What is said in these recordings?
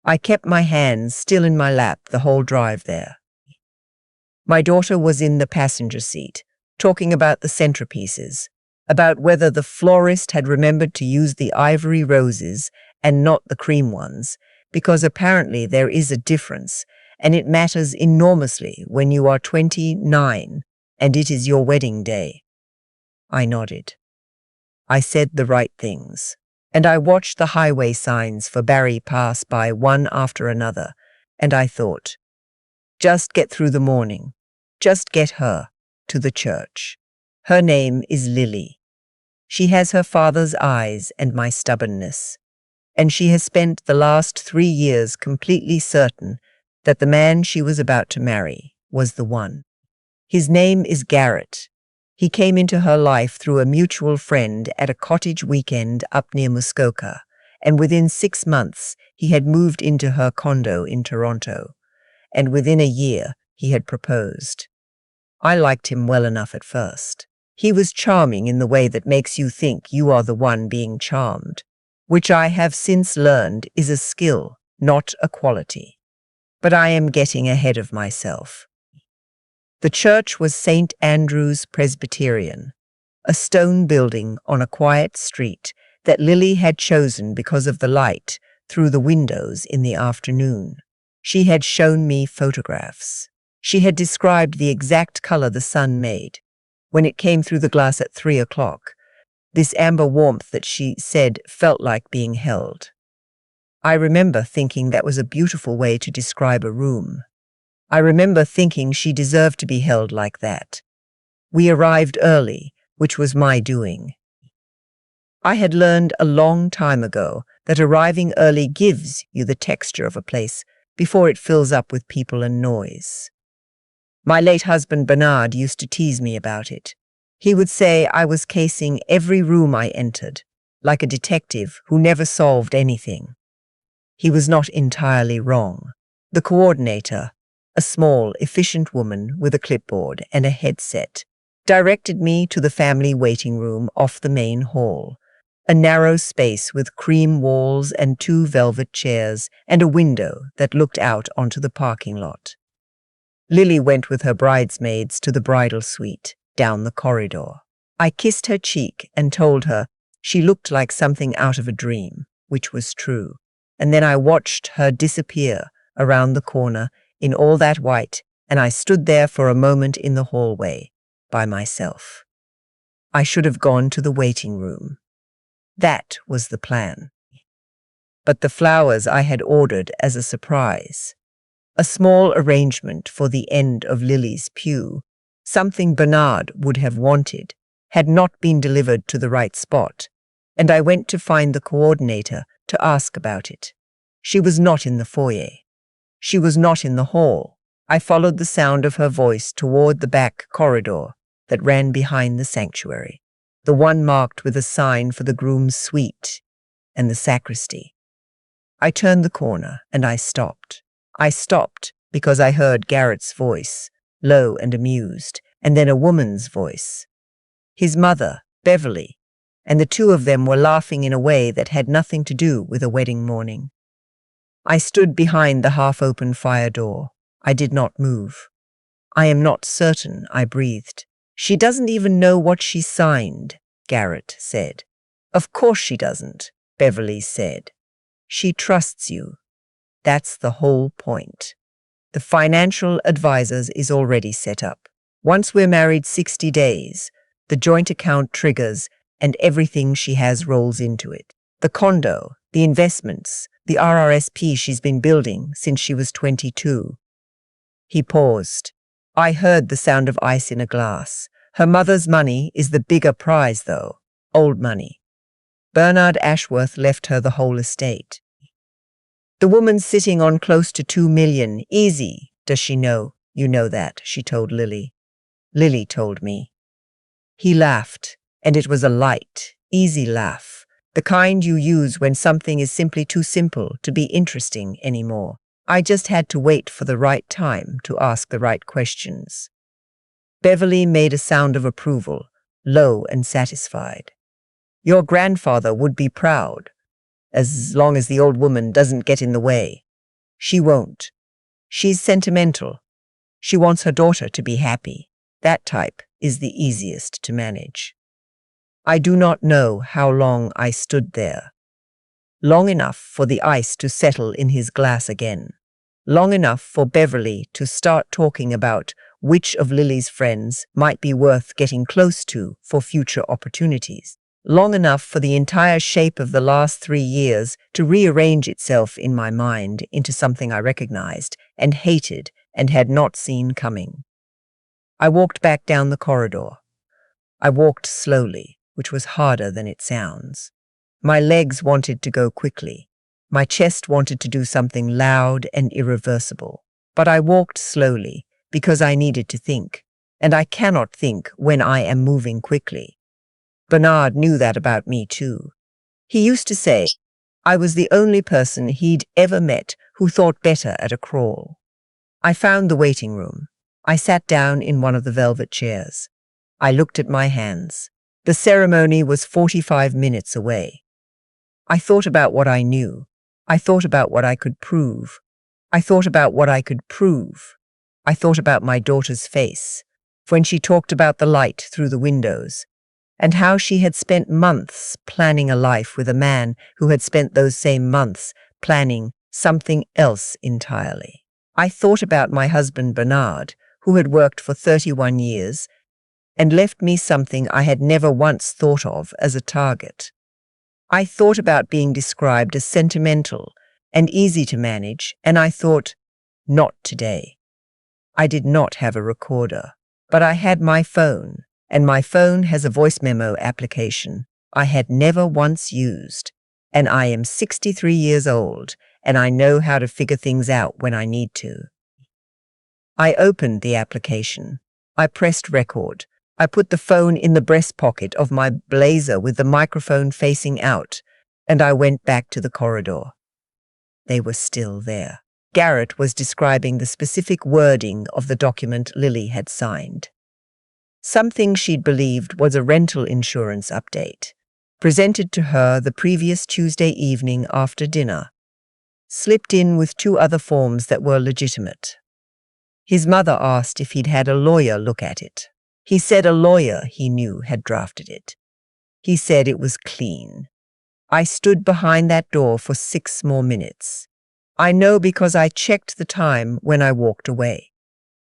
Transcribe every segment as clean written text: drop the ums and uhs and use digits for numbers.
I kept my hands still in my lap the whole drive there. My daughter was in the passenger seat, talking about the centerpieces, about whether the florist had remembered to use the ivory roses and not the cream ones, because apparently there is a difference, and it matters enormously when you are 29 and it is your wedding day. I nodded. I said the right things, and I watched the highway signs for Barry pass by one after another, and I thought, just get through the morning, just get her to the church. Her name is Lily. She has her father's eyes and my stubbornness, and she has spent the last 3 years completely certain that the man she was about to marry was the one. His name is Garrett. He came into her life through a mutual friend at a cottage weekend up near Muskoka, and within 6 months he had moved into her condo in Toronto, and within a year he had proposed. I liked him well enough at first. He was charming in the way that makes you think you are the one being charmed, which I have since learned is a skill, not a quality. But I am getting ahead of myself. The church was St. Andrew's Presbyterian, a stone building on a quiet street that Lily had chosen because of the light through the windows in the afternoon. She had shown me photographs. She had described the exact color the sun made when it came through the glass at 3 o'clock, this amber warmth that she said felt like being held. I remember thinking that was a beautiful way to describe a room. I remember thinking she deserved to be held like that. We arrived early, which was my doing. I had learned a long time ago that arriving early gives you the texture of a place before it fills up with people and noise. My late husband Bernard used to tease me about it. He would say I was casing every room I entered, like a detective who never solved anything. He was not entirely wrong. The coordinator, a small, efficient woman with a clipboard and a headset, directed me to the family waiting room off the main hall, a narrow space with cream walls and 2 velvet chairs and a window that looked out onto the parking lot. Lily went with her bridesmaids to the bridal suite, down the corridor. I kissed her cheek and told her she looked like something out of a dream, which was true, and then I watched her disappear around the corner in all that white, and I stood there for a moment in the hallway, by myself. I should have gone to the waiting room. That was the plan. But the flowers I had ordered as a surprise, a small arrangement for the end of Lily's pew, something Bernard would have wanted, had not been delivered to the right spot, and I went to find the coordinator to ask about it. She was not in the foyer. She was not in the hall. I followed the sound of her voice toward the back corridor that ran behind the sanctuary, the one marked with a sign for the groom's suite and the sacristy. I turned the corner and I stopped. I stopped because I heard Garrett's voice, low and amused, and then a woman's voice. His mother, Beverly, and the two of them were laughing in a way that had nothing to do with a wedding morning. I stood behind the half-open fire door. I did not move. I am not certain, I breathed. She doesn't even know what she signed, Garrett said. Of course she doesn't, Beverly said. She trusts you. That's the whole point. The financial advisors is already set up. Once we're married 60 days, the joint account triggers and everything she has rolls into it. The condo, the investments, the RRSP she's been building since she was 22. He paused. I heard the sound of ice in a glass. Her mother's money is the bigger prize, though. Old money. Bernard Ashworth left her the whole estate. The woman's sitting on close to 2 million. Easy. Does she know? You know that, she told Lily. Lily told me. He laughed, and it was a light, easy laugh, the kind you use when something is simply too simple to be interesting anymore. I just had to wait for the right time to ask the right questions. Beverly made a sound of approval, low and satisfied. Your grandfather would be proud, as long as the old woman doesn't get in the way. She won't. She's sentimental. She wants her daughter to be happy. That type is the easiest to manage. I do not know how long I stood there. Long enough for the ice to settle in his glass again. Long enough for Beverly to start talking about which of Lily's friends might be worth getting close to for future opportunities. Long enough for the entire shape of the last 3 years to rearrange itself in my mind into something I recognized and hated and had not seen coming. I walked back down the corridor. I walked slowly, which was harder than it sounds. My legs wanted to go quickly. My chest wanted to do something loud and irreversible. But I walked slowly because I needed to think, and I cannot think when I am moving quickly. Bernard knew that about me too. He used to say I was the only person he'd ever met who thought better at a crawl. I found the waiting room. I sat down in one of the velvet chairs. I looked at my hands. The ceremony was 45 minutes away. I thought about what I knew. I thought about what I could prove. I thought about what I could prove. I thought about my daughter's face when she talked about the light through the windows, and how she had spent months planning a life with a man who had spent those same months planning something else entirely. I thought about my husband Bernard, who had worked for 31 years and left me something I had never once thought of as a target. I thought about being described as sentimental and easy to manage, and I thought, not today. I did not have a recorder, but I had my phone, and my phone has a voice memo application I had never once used, and I am 63 years old, and I know how to figure things out when I need to. I opened the application. I pressed record. I put the phone in the breast pocket of my blazer with the microphone facing out, and I went back to the corridor. They were still there. Garrett was describing the specific wording of the document Lily had signed. Something she'd believed was a rental insurance update, presented to her the previous Tuesday evening after dinner, slipped in with 2 other forms that were legitimate. His mother asked if he'd had a lawyer look at it. He said a lawyer he knew had drafted it. He said it was clean. I stood behind that door for 6 more minutes. I know because I checked the time when I walked away.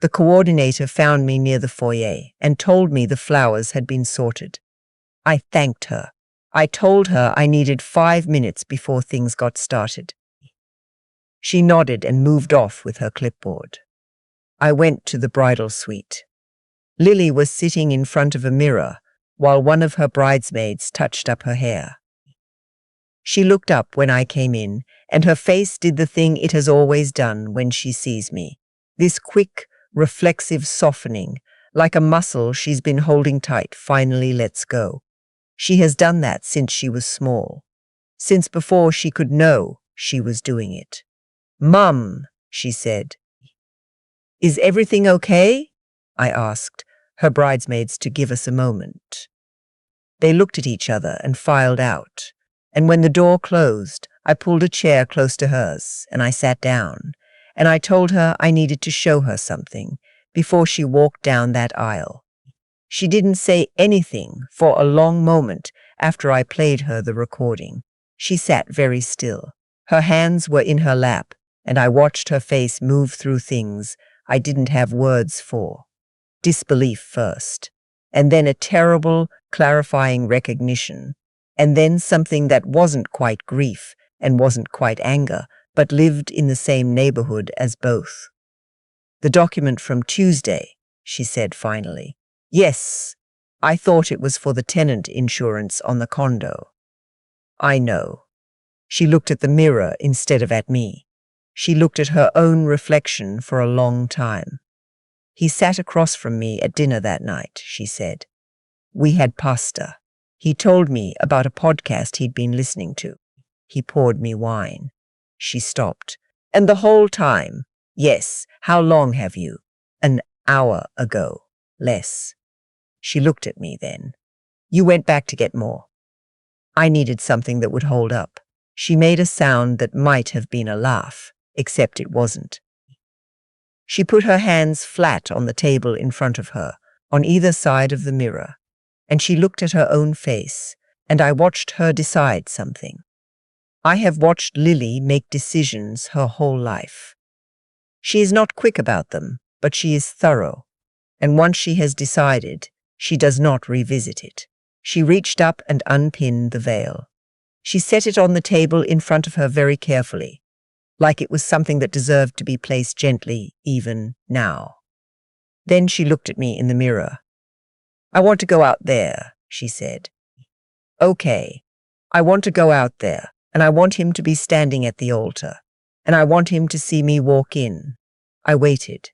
The coordinator found me near the foyer and told me the flowers had been sorted. I thanked her. I told her I needed 5 minutes before things got started. She nodded and moved off with her clipboard. I went to the bridal suite. Lily was sitting in front of a mirror while one of her bridesmaids touched up her hair. She looked up when I came in, and her face did the thing it has always done when she sees me. This quick, reflexive softening, like a muscle she's been holding tight, finally lets go. She has done that since she was small, since before she could know she was doing it. "Mum," she said. "Is everything okay?" I asked her bridesmaids to give us a moment. They looked at each other and filed out, and when the door closed, I pulled a chair close to hers, and I sat down, and I told her I needed to show her something before she walked down that aisle. She didn't say anything for a long moment after I played her the recording. She sat very still. Her hands were in her lap, and I watched her face move through things I didn't have words for. Disbelief first, and then a terrible, clarifying recognition, and then something that wasn't quite grief and wasn't quite anger, but lived in the same neighborhood as both. "The document from Tuesday," she said finally. "Yes, I thought it was for the tenant insurance on the condo." "I know." She looked at the mirror instead of at me. She looked at her own reflection for a long time. "He sat across from me at dinner that night," she said. "We had pasta. He told me about a podcast he'd been listening to. He poured me wine." She stopped. "And the whole time, yes, how long have you?" "An hour ago, less." She looked at me then. "You went back to get more." I needed something that would hold up. She made a sound that might have been a laugh, except it wasn't. She put her hands flat on the table in front of her, on either side of the mirror, and she looked at her own face, and I watched her decide something. I have watched Lily make decisions her whole life. She is not quick about them, but she is thorough, and once she has decided, she does not revisit it. She reached up and unpinned the veil. She set it on the table in front of her very carefully, like it was something that deserved to be placed gently even now. Then she looked at me in the mirror. "I want to go out there," she said. "Okay, I want to go out there, and I want him to be standing at the altar, and I want him to see me walk in." I waited.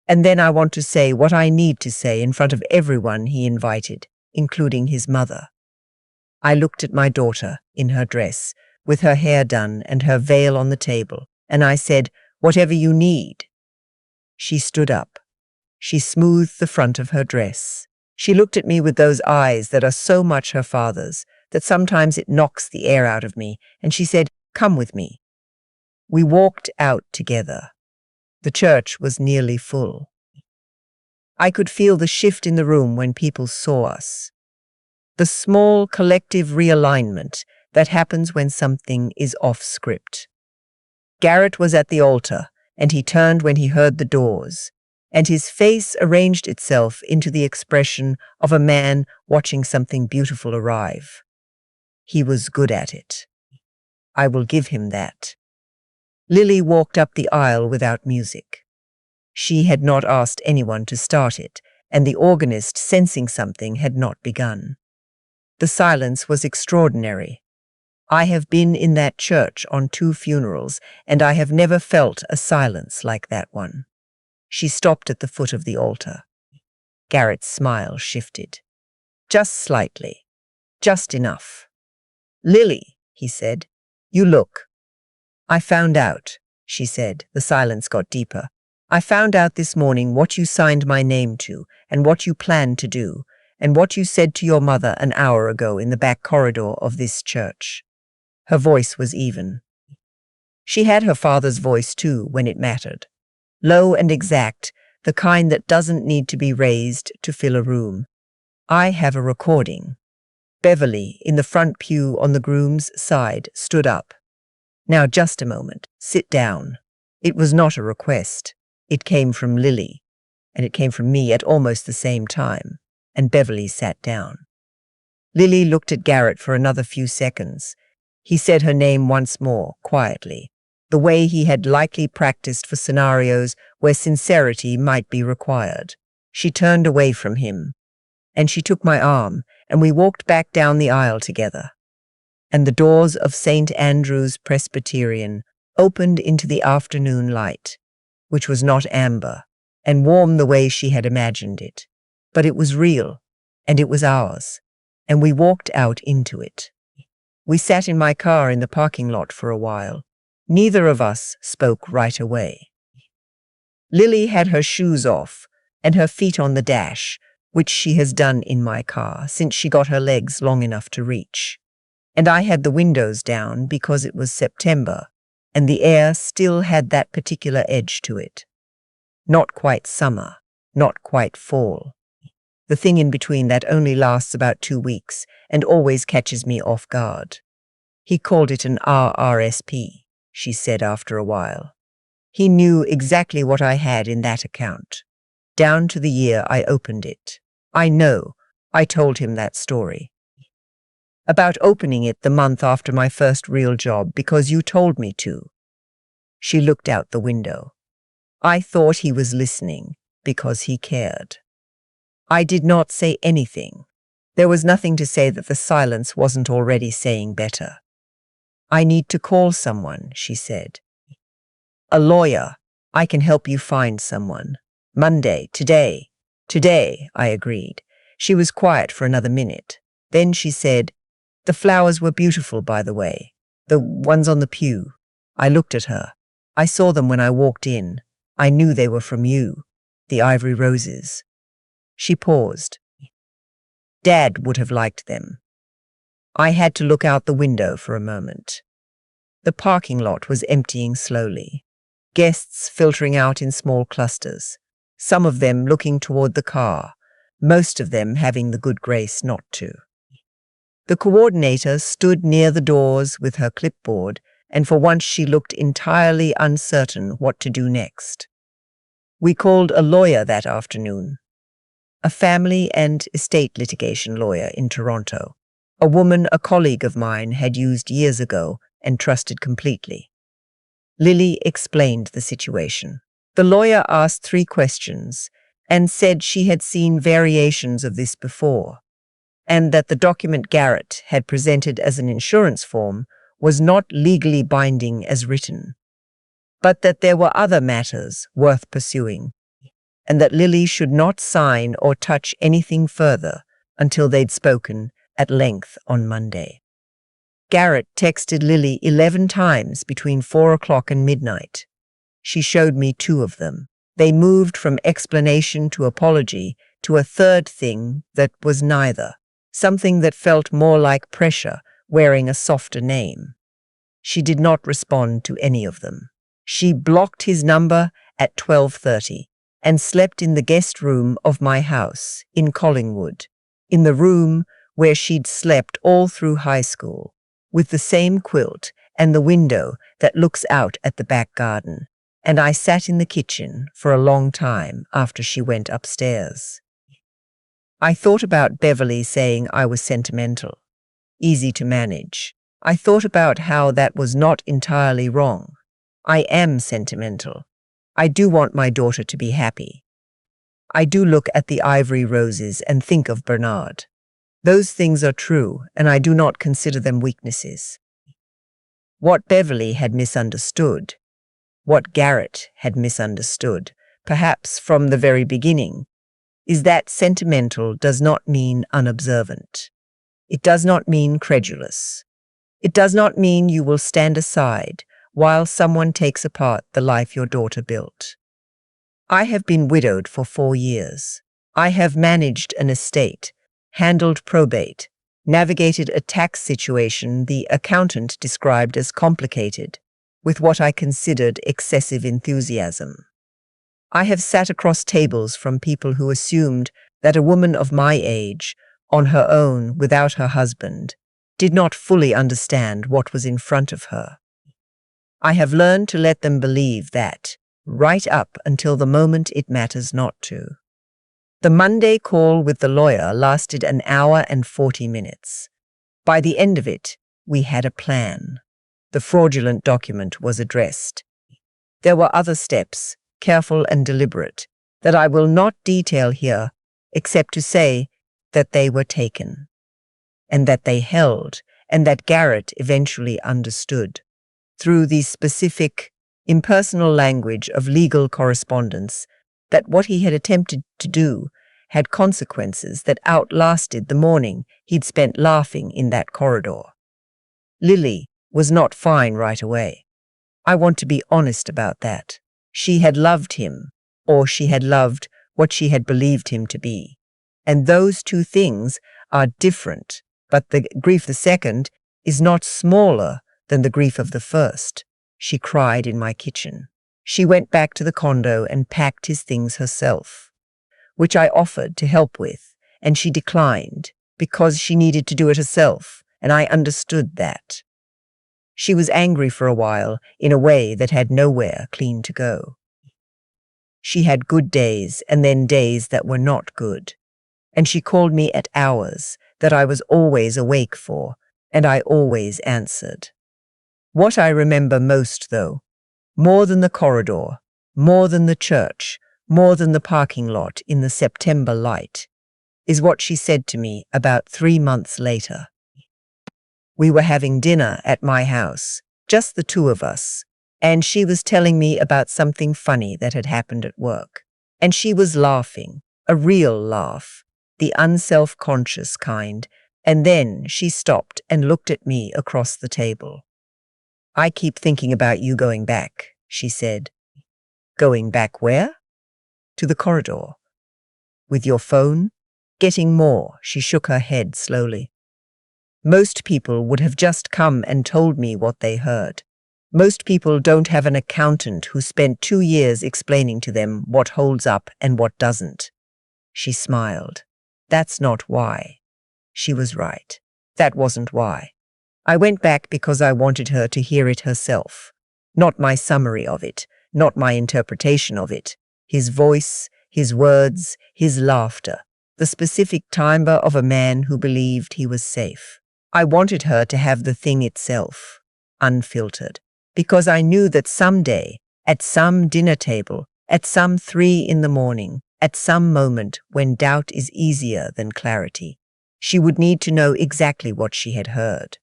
"And then I want to say what I need to say in front of everyone he invited, including his mother." I looked at my daughter in her dress, with her hair done and her veil on the table, and I said, "Whatever you need." She stood up. She smoothed the front of her dress. She looked at me with those eyes that are so much her father's that sometimes it knocks the air out of me, and she said, "Come with me." We walked out together. The church was nearly full. I could feel the shift in the room when people saw us. The small collective realignment that happens when something is off script. Garrett was at the altar, and he turned when he heard the doors, and his face arranged itself into the expression of a man watching something beautiful arrive. He was good at it. I will give him that. Lily walked up the aisle without music. She had not asked anyone to start it, and the organist, sensing something, had not begun. The silence was extraordinary. I have been in that church on 2 funerals, and I have never felt a silence like that one. She stopped at the foot of the altar. Garrett's smile shifted. Just slightly. Just enough. "Lily," he said, "you look." "I found out," she said. The silence got deeper. "I found out this morning what you signed my name to, and what you planned to do, and what you said to your mother an hour ago in the back corridor of this church." Her voice was even. She had her father's voice too when it mattered. Low and exact, the kind that doesn't need to be raised to fill a room. "I have a recording." Beverly, in the front pew on the groom's side, stood up. "Now just a moment. Sit down." It was not a request. It came from Lily, and it came from me at almost the same time, and Beverly sat down. Lily looked at Garrett for another few seconds. He said her name once more, quietly, the way he had likely practiced for scenarios where sincerity might be required. She turned away from him, and she took my arm, and we walked back down the aisle together. And the doors of St. Andrew's Presbyterian opened into the afternoon light, which was not amber, and warm the way she had imagined it. But it was real, and it was ours, and we walked out into it. We sat in my car in the parking lot for a while. Neither of us spoke right away. Lily had her shoes off and her feet on the dash, which she has done in my car since she got her legs long enough to reach. And I had the windows down because it was September, and the air still had that particular edge to it. Not quite summer, not quite fall. The thing in between that only lasts about 2 weeks and always catches me off guard. "He called it an RRSP," she said after a while. He knew exactly what I had in that account, down to the year I opened it. I know, I told him that story. About opening it the month after my first real job because you told me to. She looked out the window. I thought he was listening because he cared. I did not say anything. There was nothing to say that the silence wasn't already saying better. "I need to call someone," she said. "A lawyer. I can help you find someone. Monday, today." "Today," I agreed. She was quiet for another minute. Then she said, "The flowers were beautiful, by the way. The ones on the pew." I looked at her. I saw them when I walked in. I knew they were from you. The ivory roses. She paused. "Dad would have liked them." I had to look out the window for a moment. The parking lot was emptying slowly, guests filtering out in small clusters, some of them looking toward the car, most of them having the good grace not to. The coordinator stood near the doors with her clipboard, and for once she looked entirely uncertain what to do next. We called a lawyer that afternoon, a family and estate litigation lawyer in Toronto, a woman a colleague of mine had used years ago and trusted completely. Lily explained the situation. The lawyer asked 3 questions and said she had seen variations of this before, and that the document Garrett had presented as an insurance form was not legally binding as written, but that there were other matters worth pursuing, and that Lily should not sign or touch anything further until they'd spoken at length on Monday. Garrett texted Lily 11 times between 4 o'clock and midnight. She showed me 2 of them. They moved from explanation to apology to a third thing that was neither, something that felt more like pressure wearing a softer name. She did not respond to any of them. She blocked his number at 12:30 and slept in the guest room of my house in Collingwood, in the room where she'd slept all through high school, with the same quilt and the window that looks out at the back garden, and I sat in the kitchen for a long time after she went upstairs. I thought about Beverly saying I was sentimental, easy to manage. I thought about how that was not entirely wrong. I am sentimental. I do want my daughter to be happy. I do look at the ivory roses and think of Bernard. Those things are true, and I do not consider them weaknesses. What Beverly had misunderstood, what Garrett had misunderstood, perhaps from the very beginning, is that sentimental does not mean unobservant. It does not mean credulous. It does not mean you will stand aside while someone takes apart the life your daughter built. I have been widowed for 4 years. I have managed an estate, handled probate, navigated a tax situation the accountant described as complicated, with what I considered excessive enthusiasm. I have sat across tables from people who assumed that a woman of my age, on her own without her husband, did not fully understand what was in front of her. I have learned to let them believe that, right up until the moment it matters not to. The Monday call with the lawyer lasted an hour and 40 minutes. By the end of it, we had a plan. The fraudulent document was addressed. There were other steps, careful and deliberate, that I will not detail here, except to say that they were taken, and that they held, and that Garrett eventually understood. Through the specific, impersonal language of legal correspondence, that what he had attempted to do had consequences that outlasted the morning he'd spent laughing in that corridor. Lily was not fine right away. I want to be honest about that. She had loved him, or she had loved what she had believed him to be. And those 2 things are different, but the grief of the second is not smaller than the grief of the first. She cried in my kitchen. She went back to the condo and packed his things herself, which I offered to help with, and she declined because she needed to do it herself, and I understood that. She was angry for a while in a way that had nowhere clean to go. She had good days and then days that were not good, and she called me at hours that I was always awake for, and I always answered. What I remember most, though, more than the corridor, more than the church, more than the parking lot in the September light, is what she said to me about 3 months later. We were having dinner at my house, just the 2 of us, and she was telling me about something funny that had happened at work. And she was laughing, a real laugh, the unself-conscious kind, and then she stopped and looked at me across the table. I keep thinking about you going back, she said. Going back where? To the corridor. With your phone? Getting more, she shook her head slowly. Most people would have just come and told me what they heard. Most people don't have an accountant who spent 2 years explaining to them what holds up and what doesn't. She smiled. That's not why. She was right. That wasn't why. I went back because I wanted her to hear it herself. Not my summary of it, not my interpretation of it. His voice, his words, his laughter. The specific timbre of a man who believed he was safe. I wanted her to have the thing itself, unfiltered, because I knew that someday, at some dinner table, at some 3 a.m, at some moment when doubt is easier than clarity, she would need to know exactly what she had heard.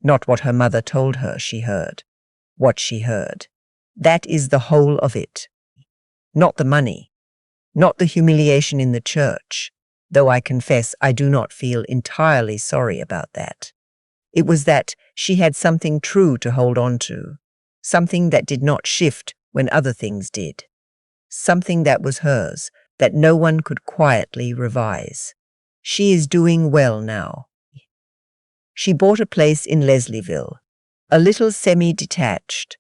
Not what her mother told her she heard. What she heard. That is the whole of it. Not the money. Not the humiliation in the church, though I confess I do not feel entirely sorry about that. It was that she had something true to hold on to, something that did not shift when other things did, something that was hers, that no one could quietly revise. She is doing well now. She bought a place in Leslieville, a little semi-detached,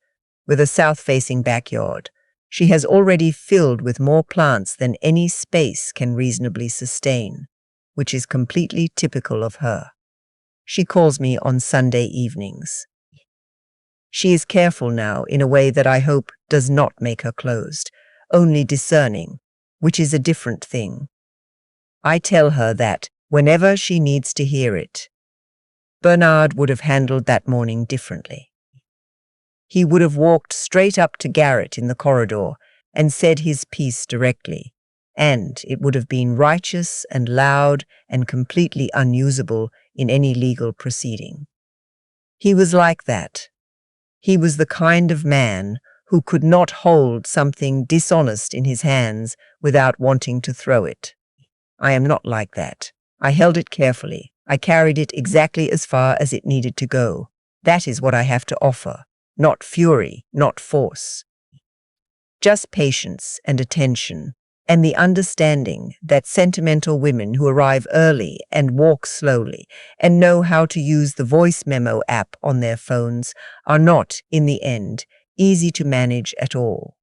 with a south-facing backyard. She has already filled with more plants than any space can reasonably sustain, which is completely typical of her. She calls me on Sunday evenings. She is careful now in a way that I hope does not make her closed, only discerning, which is a different thing. I tell her that whenever she needs to hear it, Bernard would have handled that morning differently. He would have walked straight up to Garrett in the corridor and said his piece directly, and it would have been righteous and loud and completely unusable in any legal proceeding. He was like that. He was the kind of man who could not hold something dishonest in his hands without wanting to throw it. I am not like that. I held it carefully. I carried it exactly as far as it needed to go. That is what I have to offer. Not fury, not force. Just patience and attention, and the understanding that sentimental women who arrive early and walk slowly and know how to use the voice memo app on their phones are not, in the end, easy to manage at all.